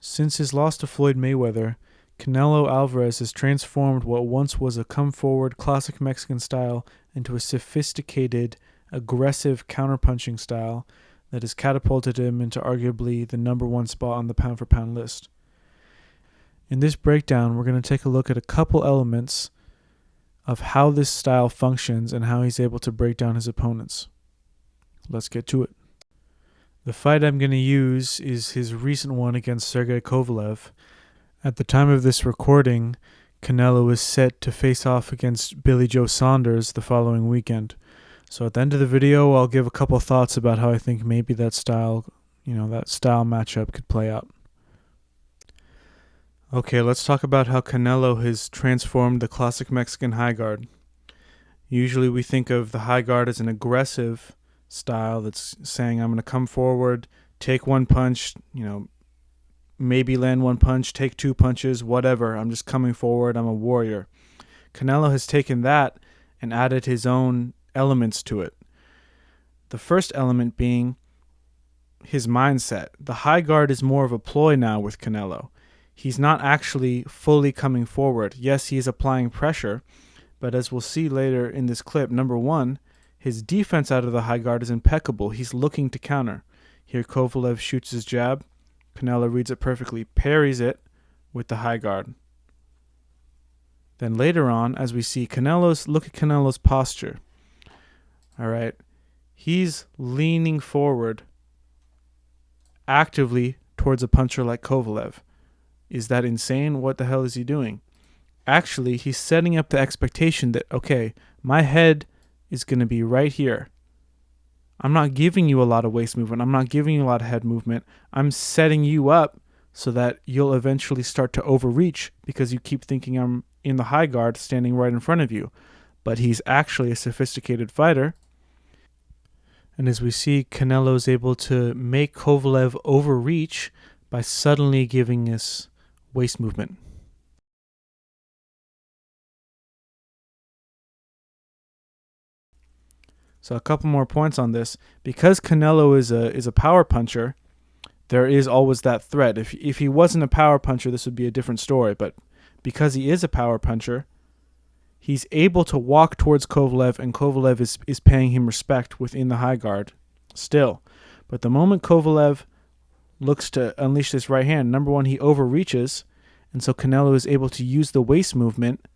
Since his loss to Floyd Mayweather, Canelo Alvarez has transformed what once was a come-forward classic Mexican style into a sophisticated, aggressive counterpunching style that has catapulted him into arguably the number one spot on the pound-for-pound list. In this breakdown, we're going to take a look at a couple elements of how this style functions and how he's able to break down his opponents. Let's get to it. The fight I'm going to use is his recent one against Sergey Kovalev. At the time of this recording, Canelo is set to face off against Billy Joe Saunders the following weekend. So at the end of the video, I'll give a couple thoughts about how I think maybe that style matchup could play out. Okay, let's talk about how Canelo has transformed the classic Mexican high guard. Usually we think of the high guard as an aggressive style that's saying, I'm going to come forward, take one punch, maybe land one punch, take two punches, whatever. I'm just coming forward. I'm a warrior. Canelo has taken that and added his own elements to it. The first element being his mindset. The high guard is more of a ploy now with Canelo. He's not actually fully coming forward. Yes, he is applying pressure, but as we'll see later in this clip, number one, his defense out of the high guard is impeccable. He's looking to counter. Here Kovalev shoots his jab. Canelo reads it perfectly, parries it with the high guard. Then later on, as we see look at Canelo's posture. All right. He's leaning forward actively towards a puncher like Kovalev. Is that insane? What the hell is he doing? Actually, he's setting up the expectation that, okay, my head is going to be right here. I'm not giving you a lot of waist movement. I'm not giving you a lot of head movement. I'm setting you up so that you'll eventually start to overreach because you keep thinking I'm in the high guard standing right in front of you. But he's actually a sophisticated fighter. And as we see, Canelo is able to make Kovalev overreach by suddenly giving us waist movement. So a couple more points on this. Because Canelo is a power puncher, there is always that threat. If he wasn't a power puncher, this would be a different story. But because he is a power puncher, he's able to walk towards Kovalev, and Kovalev is paying him respect within the high guard still. But the moment Kovalev looks to unleash this right hand, number one, he overreaches, and so Canelo is able to use the waist movement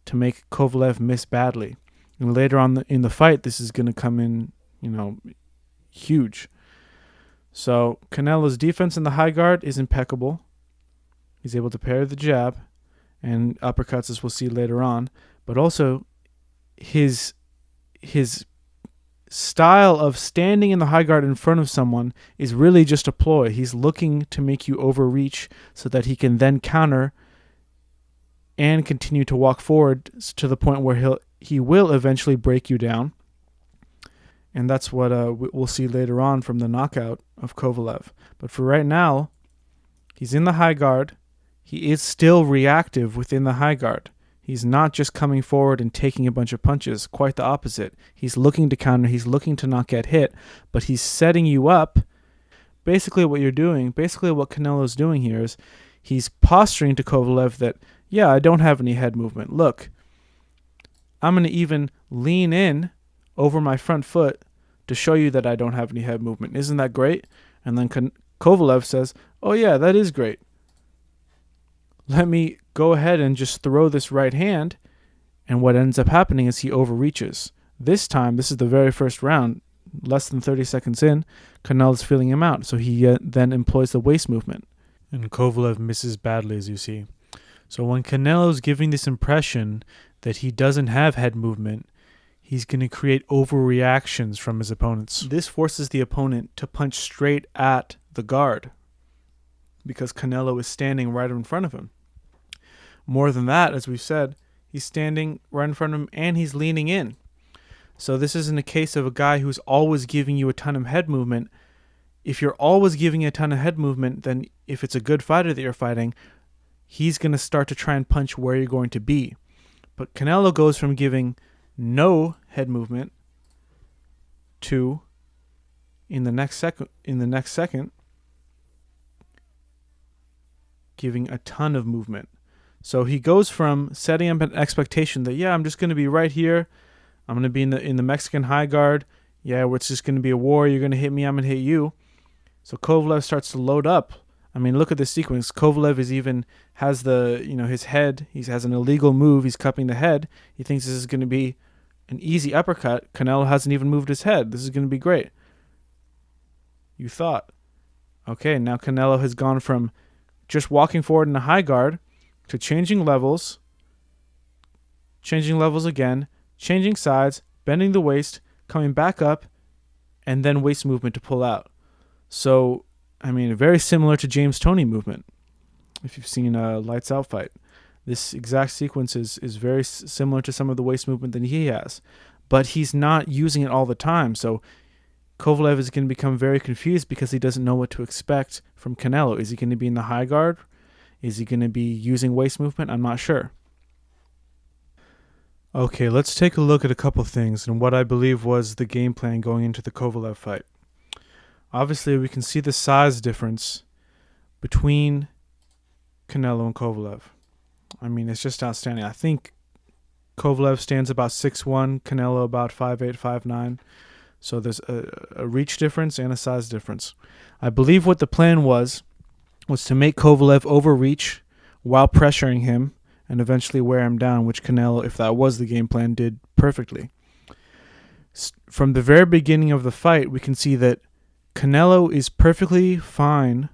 to make Kovalev miss badly. And later on in the fight, this is going to come in, huge. So Canelo's defense in the high guard is impeccable. He's able to parry the jab and uppercuts, as we'll see later on. But also his style of standing in the high guard in front of someone is really just a ploy. He's looking to make you overreach so that he can then counter and continue to walk forward to the point where he will eventually break you down. And that's what we'll see later on from the knockout of Kovalev. But for right now, he's in the high guard. He is still reactive within the high guard. He's not just coming forward and taking a bunch of punches. Quite the opposite. He's looking to counter. He's looking to not get hit. But he's setting you up. Basically what Canelo's doing here is he's posturing to Kovalev that, yeah, I don't have any head movement. Look, I'm going to even lean in over my front foot to show you that I don't have any head movement. Isn't that great? And then Kovalev says, oh yeah, that is great. Let me go ahead and just throw this right hand. And what ends up happening is he overreaches. This time, this is the very first round, less than 30 seconds in, Canelo's feeling him out. So he then employs the waist movement. And Kovalev misses badly, as you see. So when Canelo's giving this impression that he doesn't have head movement, he's going to create overreactions from his opponents. This forces the opponent to punch straight at the guard because Canelo is standing right in front of him. More than that, as we've said, he's standing right in front of him and he's leaning in. So this isn't a case of a guy who's always giving you a ton of head movement. If you're always giving a ton of head movement, then if it's a good fighter that you're fighting, he's going to start to try and punch where you're going to be. But Canelo goes from giving no head movement to, in the next second, giving a ton of movement. So he goes from setting up an expectation that, yeah, I'm just going to be right here. I'm going to be in the Mexican high guard. Yeah, it's just going to be a war. You're going to hit me. I'm going to hit you. So Kovalev starts to load up. I mean, look at this sequence. Kovalev has his head. He has an illegal move. He's cupping the head. He thinks this is going to be an easy uppercut. Canelo hasn't even moved his head. This is going to be great. You thought. Okay, now Canelo has gone from just walking forward in a high guard to changing levels again, changing sides, bending the waist, coming back up, and then waist movement to pull out. So, I mean, very similar to James Toney movement, if you've seen a Lights Out fight. This exact sequence is very similar to some of the waist movement that he has. But he's not using it all the time, so Kovalev is going to become very confused because he doesn't know what to expect from Canelo. Is he going to be in the high guard? Is he going to be using waist movement? I'm not sure. Okay, let's take a look at a couple things and what I believe was the game plan going into the Kovalev fight. Obviously, we can see the size difference between Canelo and Kovalev. I mean, it's just outstanding. I think Kovalev stands about 6'1", Canelo about 5'8", 5'9". So there's a reach difference and a size difference. I believe what the plan was to make Kovalev overreach while pressuring him and eventually wear him down, which Canelo, if that was the game plan, did perfectly. From the very beginning of the fight, we can see that Canelo is perfectly fine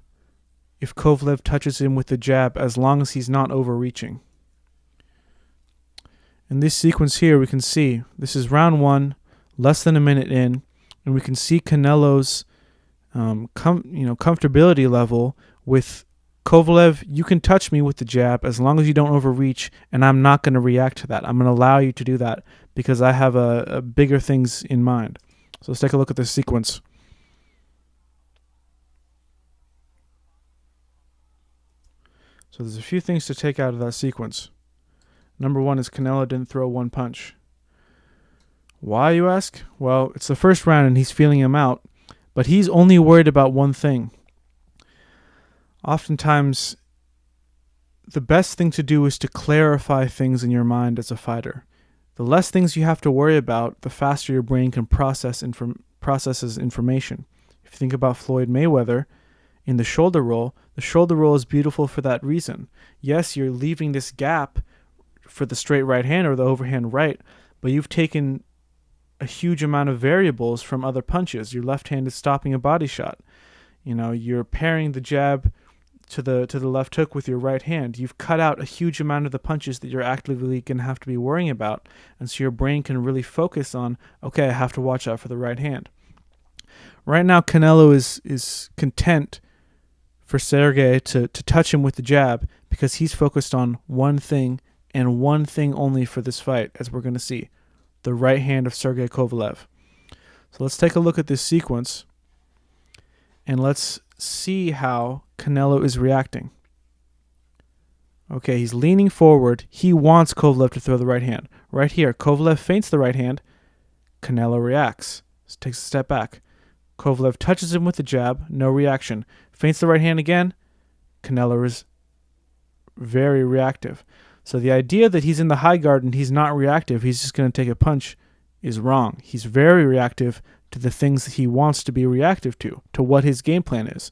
if Kovalev touches him with the jab as long as he's not overreaching. In this sequence here, we can see this is round 1, less than a minute in, and we can see Canelo's comfortability level with Kovalev. You can touch me with the jab as long as you don't overreach, and I'm not going to react to that. I'm going to allow you to do that because I have a bigger things in mind. So let's take a look at this sequence. So there's a few things to take out of that sequence. Number 1 is Canelo didn't throw one punch. Why, you ask? Well, it's the first round and he's feeling him out, but he's only worried about one thing. Oftentimes, the best thing to do is to clarify things in your mind as a fighter. The less things you have to worry about, the faster your brain can processes information. If you think about Floyd Mayweather in the shoulder roll is beautiful for that reason. Yes, you're leaving this gap for the straight right hand or the overhand right, but you've taken a huge amount of variables from other punches. Your left hand is stopping a body shot. You're pairing the jab to the left hook with your right hand. You've cut out a huge amount of the punches that you're actively going to have to be worrying about, and so your brain can really focus on, okay, I have to watch out for the right hand. Right now, Canelo is content for Sergey to touch him with the jab because he's focused on one thing and one thing only for this fight, as we're going to see, the right hand of Sergey Kovalev. So let's take a look at this sequence and let's see how Canelo is reacting. Okay, he's leaning forward. He wants Kovalev to throw the right hand. Right here, Kovalev feints the right hand. Canelo reacts. Takes a step back. Kovalev touches him with the jab. No reaction. Feints the right hand again. Canelo is very reactive. So the idea that he's in the high guard and he's not reactive, he's just going to take a punch, is wrong. He's very reactive to the things that he wants to be reactive to what his game plan is.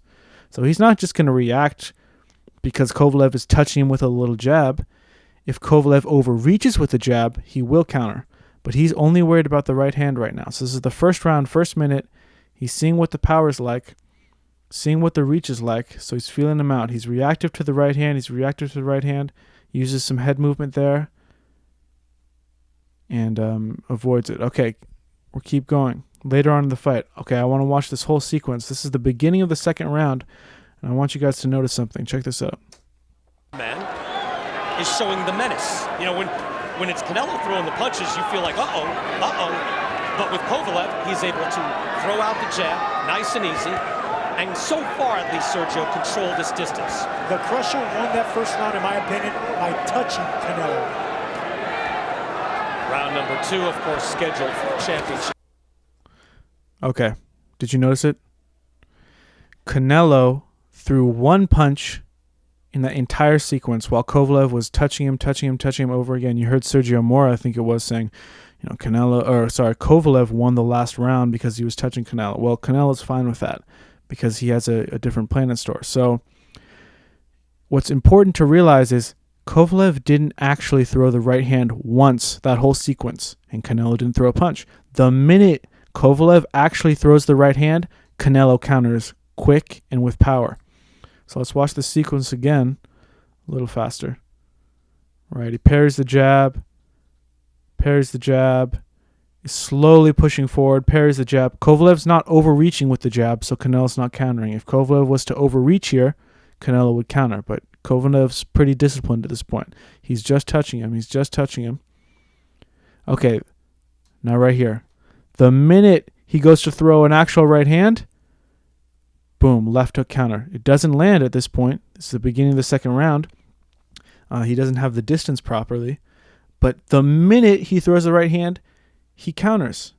So he's not just going to react because Kovalev is touching him with a little jab. If Kovalev overreaches with the jab, he will counter. But he's only worried about the right hand right now. So this is the first round, first minute. He's seeing what the power is like, seeing what the reach is like, so he's feeling him out. He's reactive to the right hand. Uses some head movement there and avoids it. Okay, we'll keep going. Later on in the fight, okay, I want to watch this whole sequence. This is the beginning of the second round, and I want you guys to notice something. Check this out. Man is showing the menace. When it's Canelo throwing the punches, you feel like, uh-oh. But with Kovalev, he's able to throw out the jab, nice and easy, and so far, at least, Sergio, control this distance. The Crusher won that first round, in my opinion, by touching Canelo. Round number 2, of course, scheduled for the championship. Okay, did you notice it? Canelo threw one punch in that entire sequence while Kovalev was touching him over again. You heard Sergio Mora, I think it was, saying, Kovalev won the last round because he was touching Canelo. Well, Canelo's fine with that because he has a different plan in store. So what's important to realize is Kovalev didn't actually throw the right hand once that whole sequence, and Canelo didn't throw a punch. The minute Kovalev actually throws the right hand, Canelo counters quick and with power. So let's watch the sequence again a little faster. Right, he parries the jab, is slowly pushing forward, parries the jab. Kovalev's not overreaching with the jab, so Canelo's not countering. If Kovalev was to overreach here, Canelo would counter, but Kovalev's pretty disciplined at this point. He's just touching him. Okay, now right here. The minute he goes to throw an actual right hand, boom, left hook counter. It doesn't land at this point. This is the beginning of the second round. He doesn't have the distance properly. But the minute he throws the right hand, he counters.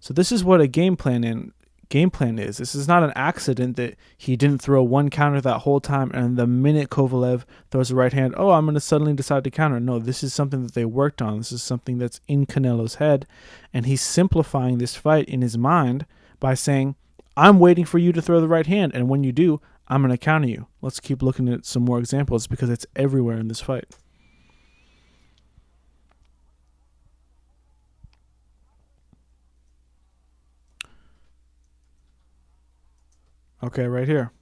So this is what a game plan is. This is not an accident that he didn't throw one counter that whole time, and the minute Kovalev throws the right hand, I'm going to suddenly decide to counter. No, this is something that they worked on. This is something that's in Canelo's head, and he's simplifying this fight in his mind by saying, I'm waiting for you to throw the right hand, and when you do, I'm going to counter you. Let's keep looking at some more examples because it's everywhere in this fight. Okay, right here.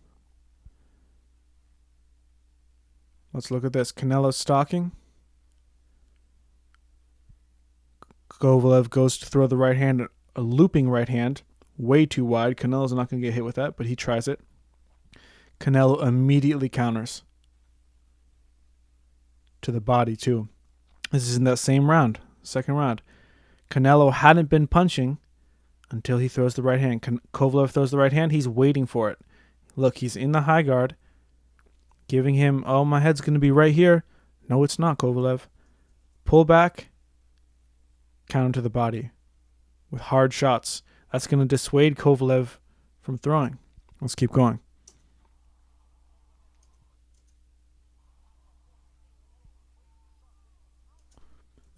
Let's look at this. Canelo stalking. Kovalev goes to throw the right hand, a looping right hand, way too wide. Canelo's not going to get hit with that, but he tries it. Canelo immediately counters to the body too. This is in that same round, second round. Canelo hadn't been punching until he throws the right hand. Kovalev throws the right hand. He's waiting for it. Look, he's in the high guard, giving him, my head's going to be right here. No, it's not, Kovalev. Pull back, counter to the body with hard shots. That's going to dissuade Kovalev from throwing. Let's keep going.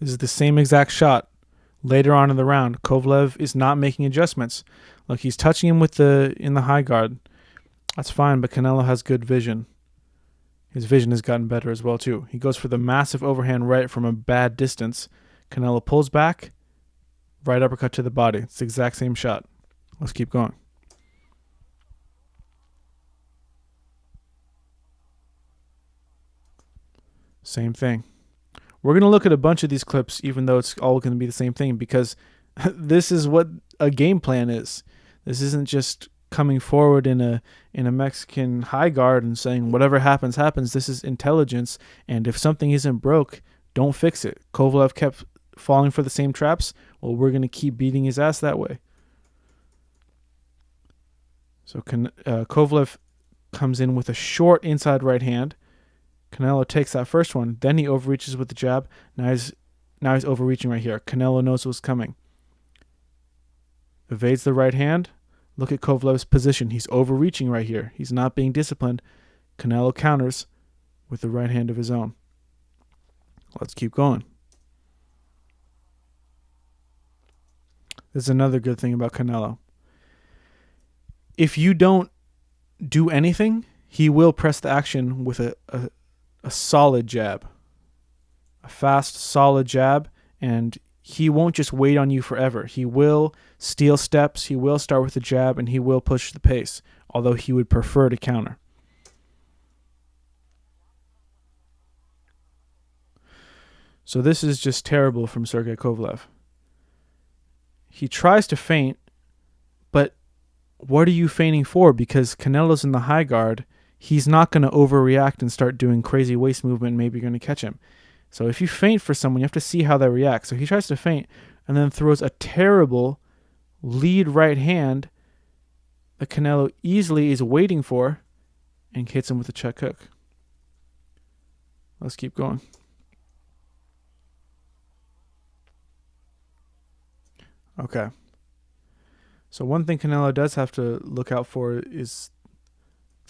This is the same exact shot. Later on in the round, Kovalev is not making adjustments. Look, he's touching him in the high guard. That's fine, but Canelo has good vision. His vision has gotten better as well, too. He goes for the massive overhand right from a bad distance. Canelo pulls back, right uppercut to the body. It's the exact same shot. Let's keep going. Same thing. We're going to look at a bunch of these clips, even though it's all going to be the same thing, because this is what a game plan is. This isn't just coming forward in a Mexican high guard and saying whatever happens, happens. This is intelligence, and if something isn't broke, don't fix it. Kovalev kept falling for the same traps. Well, we're going to keep beating his ass that way. So Kovalev comes in with a short inside right hand. Canelo takes that first one. Then he overreaches with the jab. Now he's overreaching right here. Canelo knows what's coming. Evades the right hand. Look at Kovalev's position. He's overreaching right here. He's not being disciplined. Canelo counters with the right hand of his own. Let's keep going. This is another good thing about Canelo. If you don't do anything, he will press the action with a solid jab. A fast, solid jab, and he won't just wait on you forever. He will steal steps, he will start with the jab, and he will push the pace, although he would prefer to counter. So this is just terrible from Sergey Kovalev. He tries to feint, but what are you feinting for? Because Canelo's in the high guard. He's not going to overreact and start doing crazy waist movement. Maybe you're going to catch him. So if you feint for someone, you have to see how they react. So he tries to feint and then throws a terrible lead right hand that Canelo easily is waiting for and hits him with a check hook. Let's keep going. Okay. So one thing Canelo does have to look out for is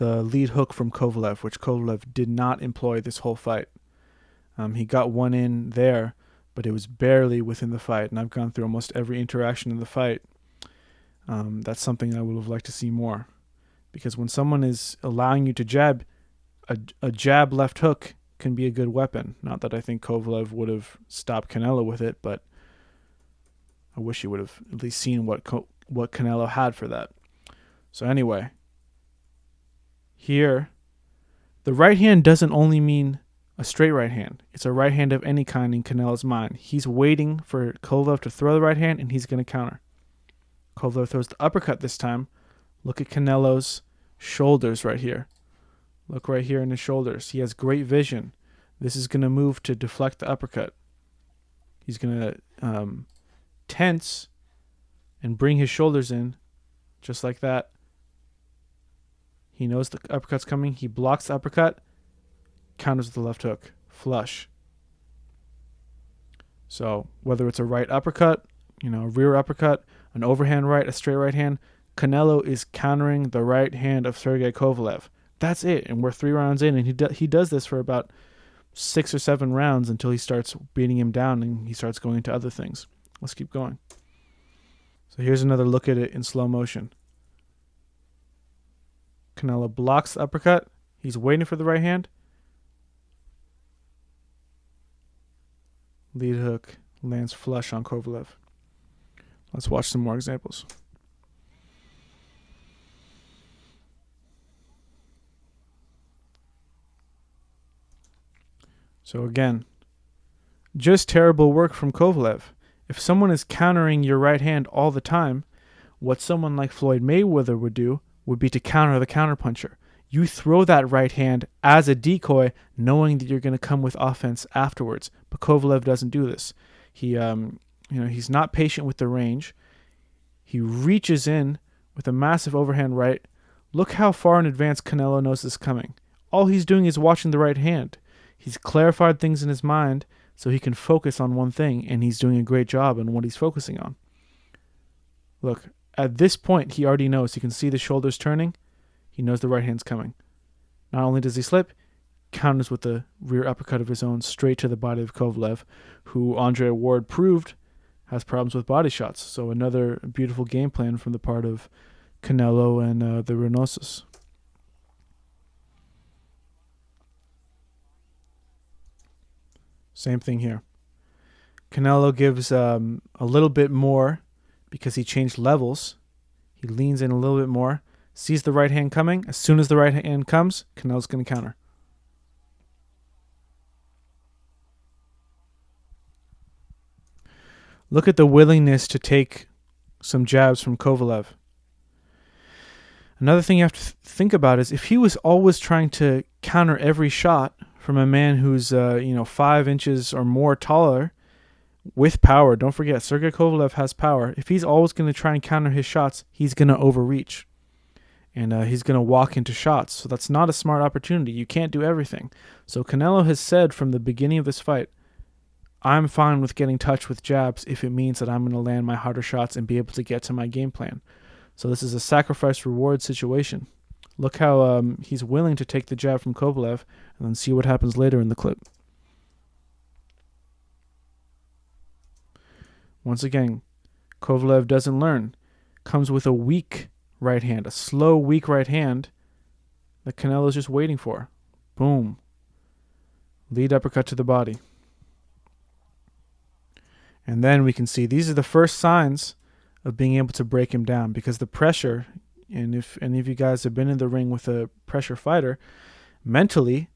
the lead hook from Kovalev, which Kovalev did not employ this whole fight. He got one in there, but it was barely within the fight, and I've gone through almost every interaction in the fight. That's something I would have liked to see more, because when someone is allowing you to jab, a jab left hook can be a good weapon. Not that I think Kovalev would have stopped Canelo with it, but I wish he would have at least seen what Canelo had for that. So anyway, here, the right hand doesn't only mean a straight right hand. It's a right hand of any kind in Canelo's mind. He's waiting for Kovalev to throw the right hand, and he's going to counter. Kovalev throws the uppercut this time. Look at Canelo's shoulders right here. Look right here in his shoulders. He has great vision. This is going to move to deflect the uppercut. He's going to tense and bring his shoulders in just like that. He knows the uppercut's coming. He blocks the uppercut, counters with the left hook, flush. So whether it's a right uppercut, a rear uppercut, an overhand right, a straight right hand, Canelo is countering the right hand of Sergey Kovalev. That's it. And we're 3 rounds in, and he does this for about 6 or 7 rounds until he starts beating him down and he starts going into other things. Let's keep going. So here's another look at it in slow motion. Canelo blocks the uppercut. He's waiting for the right hand. Lead hook lands flush on Kovalev. Let's watch some more examples. So again, just terrible work from Kovalev. If someone is countering your right hand all the time, what someone like Floyd Mayweather would do would be to counter the counterpuncher. You throw that right hand as a decoy, knowing that you're going to come with offense afterwards. But Kovalev doesn't do this. He's not patient with the range. He reaches in with a massive overhand right. Look how far in advance Canelo knows this is coming. All he's doing is watching the right hand. He's clarified things in his mind so he can focus on one thing, and he's doing a great job on what he's focusing on. Look, at this point, he already knows. He can see the shoulders turning. He knows the right hand's coming. Not only does he slip, counters with the rear uppercut of his own straight to the body of Kovalev, who Andre Ward proved has problems with body shots. So another beautiful game plan from the part of Canelo and the Reynosos. Same thing here. Canelo gives a little bit more because he changed levels. He leans in a little bit more, sees the right hand coming. As soon as the right hand comes, Canelo's going to counter. Look at the willingness to take some jabs from Kovalev. Another thing you have to think about is if he was always trying to counter every shot from a man who's 5 inches or more taller with power. Don't forget, Sergey Kovalev has power. If he's always going to try and counter his shots, he's going to overreach. And he's going to walk into shots. So that's not a smart opportunity. You can't do everything. So Canelo has said from the beginning of this fight, I'm fine with getting touched with jabs if it means that I'm going to land my harder shots and be able to get to my game plan. So this is a sacrifice-reward situation. Look how he's willing to take the jab from Kovalev and then see what happens later in the clip. Once again, Kovalev doesn't learn. Comes with a weak right hand, a slow, weak right hand that Canelo's just waiting for. Boom. Lead uppercut to the body. And then we can see these are the first signs of being able to break him down, because the pressure, and if any of you guys have been in the ring with a pressure fighter, mentally,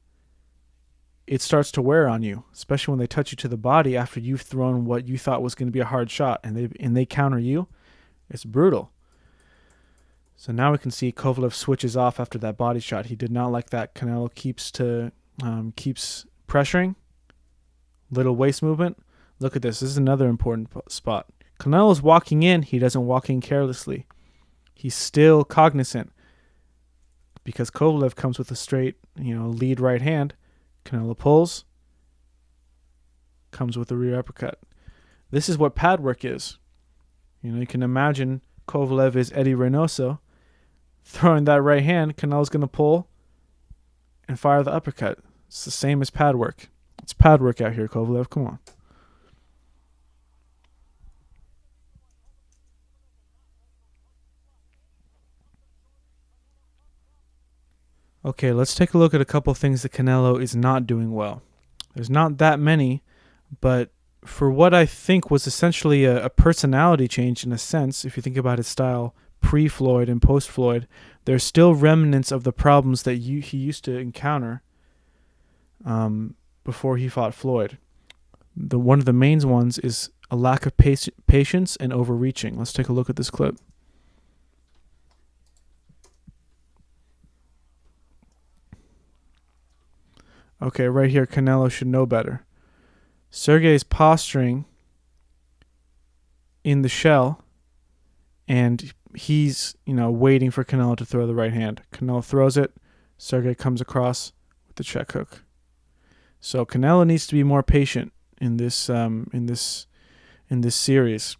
it starts to wear on you, especially when they touch you to the body after you've thrown what you thought was going to be a hard shot, and they counter you. It's brutal. So now we can see Kovalev switches off after that body shot. He did not like that. Canelo keeps pressuring. Little waist movement. Look at this. This is another important spot. Canelo's walking in. He doesn't walk in carelessly. He's still cognizant, because Kovalev comes with a straight, lead right hand. Canelo pulls, comes with a rear uppercut. This is what pad work is. You can imagine Kovalev is Eddie Reynoso. throwing that right hand, Canelo's going to pull and fire the uppercut. It's the same as pad work. It's pad work out here, Kovalev. Come on. Okay, let's take a look at a couple things that Canelo is not doing well. There's not that many, but for what I think was essentially a personality change in a sense, if you think about his style pre-Floyd and post-Floyd, there's still remnants of the problems that he used to encounter before he fought Floyd. One of the main ones is a lack of patience and overreaching. Let's take a look at this clip. Okay, right here, Canelo should know better. Sergey's posturing in the shell, and he's, waiting for Canelo to throw the right hand. Canelo throws it. Sergey comes across with the check hook. So Canelo needs to be more patient in this series.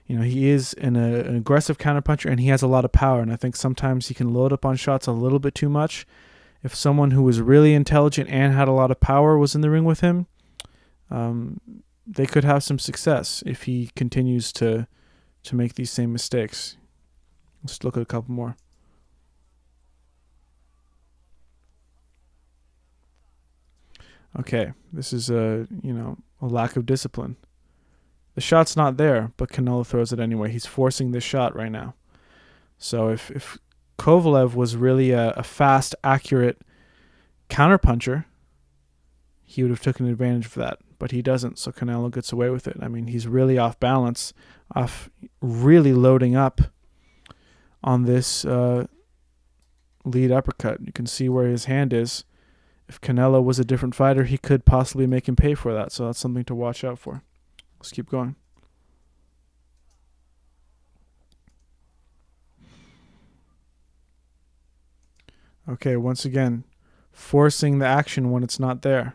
He is an aggressive counterpuncher, and he has a lot of power. And I think sometimes he can load up on shots a little bit too much. If someone who was really intelligent and had a lot of power was in the ring with him, they could have some success if he continues to make these same mistakes. Let's look at a couple more. Okay, this is a lack of discipline. The shot's not there, but Canelo throws it anyway. He's forcing this shot right now. So if Kovalev was really a fast, accurate counterpuncher, he would have taken advantage of that. But he doesn't, so Canelo gets away with it. I mean, he's really off balance, really loading up on this lead uppercut. You can see where his hand is. If Canelo was a different fighter, he could possibly make him pay for that. So that's something to watch out for. Let's keep going. Okay, once again, forcing the action when it's not there.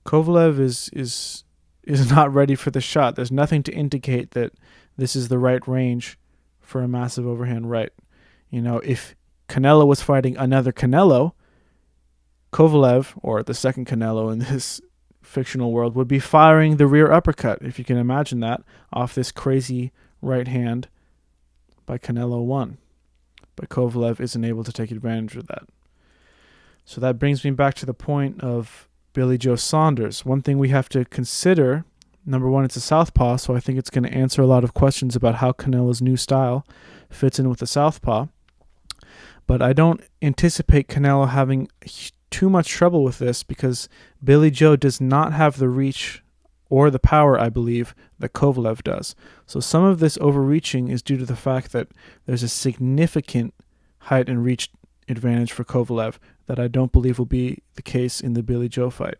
Kovalev is not ready for the shot. There's nothing to indicate that this is the right range for a massive overhand right. If Canelo was fighting another Canelo, Kovalev, or the second Canelo in this fictional world, would be firing the rear uppercut, if you can imagine that, off this crazy right hand by Canelo 1. But Kovalev isn't able to take advantage of that. So that brings me back to the point of Billy Joe Saunders. One thing we have to consider, number one, it's a southpaw, so I think it's going to answer a lot of questions about how Canelo's new style fits in with the southpaw. But I don't anticipate Canelo having too much trouble with this because Billy Joe does not have the reach or the power, I believe, that Kovalev does. So some of this overreaching is due to the fact that there's a significant height and reach advantage for Kovalev that I don't believe will be the case in the Billy Joe fight.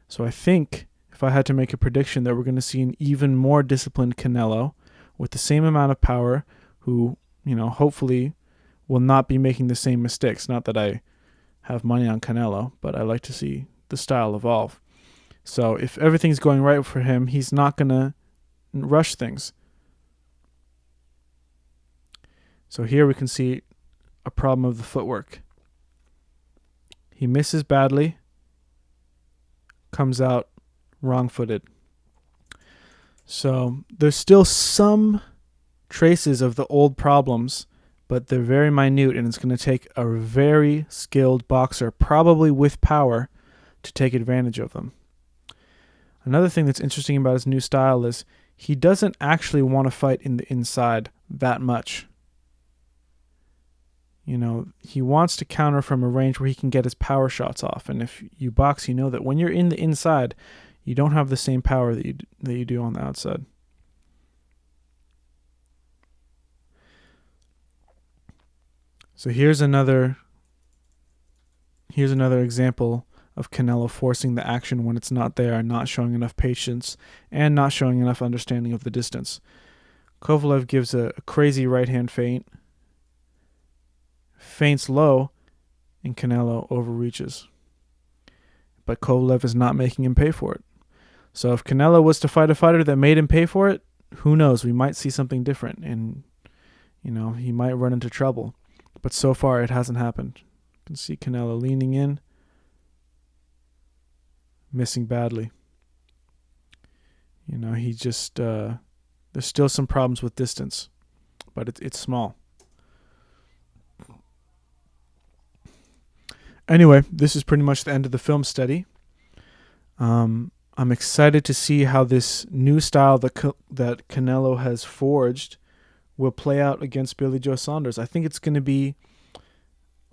So I think if I had to make a prediction that we're going to see an even more disciplined Canelo with the same amount of power who, hopefully will not be making the same mistakes. Not that I have money on Canelo, but I like to see the style evolve. So if everything's going right for him, he's not going to rush things. So here we can see a problem of the footwork. He misses badly, comes out wrong-footed. So there's still some traces of the old problems, but they're very minute, and it's going to take a very skilled boxer, probably with power, to take advantage of them. Another thing that's interesting about his new style is he doesn't actually want to fight in the inside that much. He wants to counter from a range where he can get his power shots off. And if you box, you know that when you're in the inside, you don't have the same power that you do on the outside. So here's another example of Canelo forcing the action when it's not there, not showing enough patience, and not showing enough understanding of the distance. Kovalev gives a crazy right-hand feint, feints low, and Canelo overreaches. But Kovalev is not making him pay for it. So if Canelo was to fight a fighter that made him pay for it, who knows? We might see something different. And, he might run into trouble. But so far, it hasn't happened. You can see Canelo leaning in, missing badly. He just, there's still some problems with distance, but it's small. Anyway, this is pretty much the end of the film study. I'm excited to see how this new style that Canelo has forged will play out against Billy Joe Saunders. I think it's going to be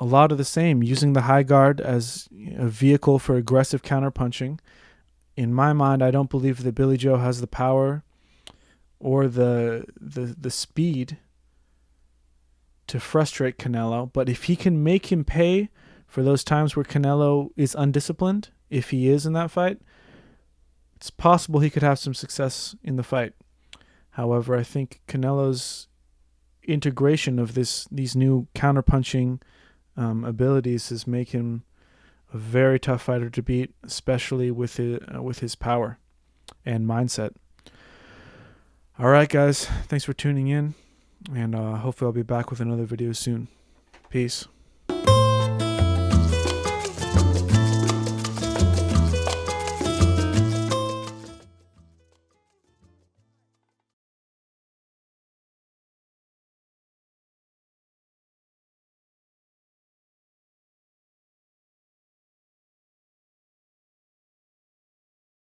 a lot of the same, using the high guard as a vehicle for aggressive counterpunching. In my mind, I don't believe that Billy Joe has the power or the speed to frustrate Canelo. But if he can make him pay for those times where Canelo is undisciplined, if he is in that fight, it's possible he could have some success in the fight. However, I think Canelo's integration of these new counterpunching abilities has made him a very tough fighter to beat, especially with his power and mindset. All right, guys, thanks for tuning in, and hopefully I'll be back with another video soon. Peace.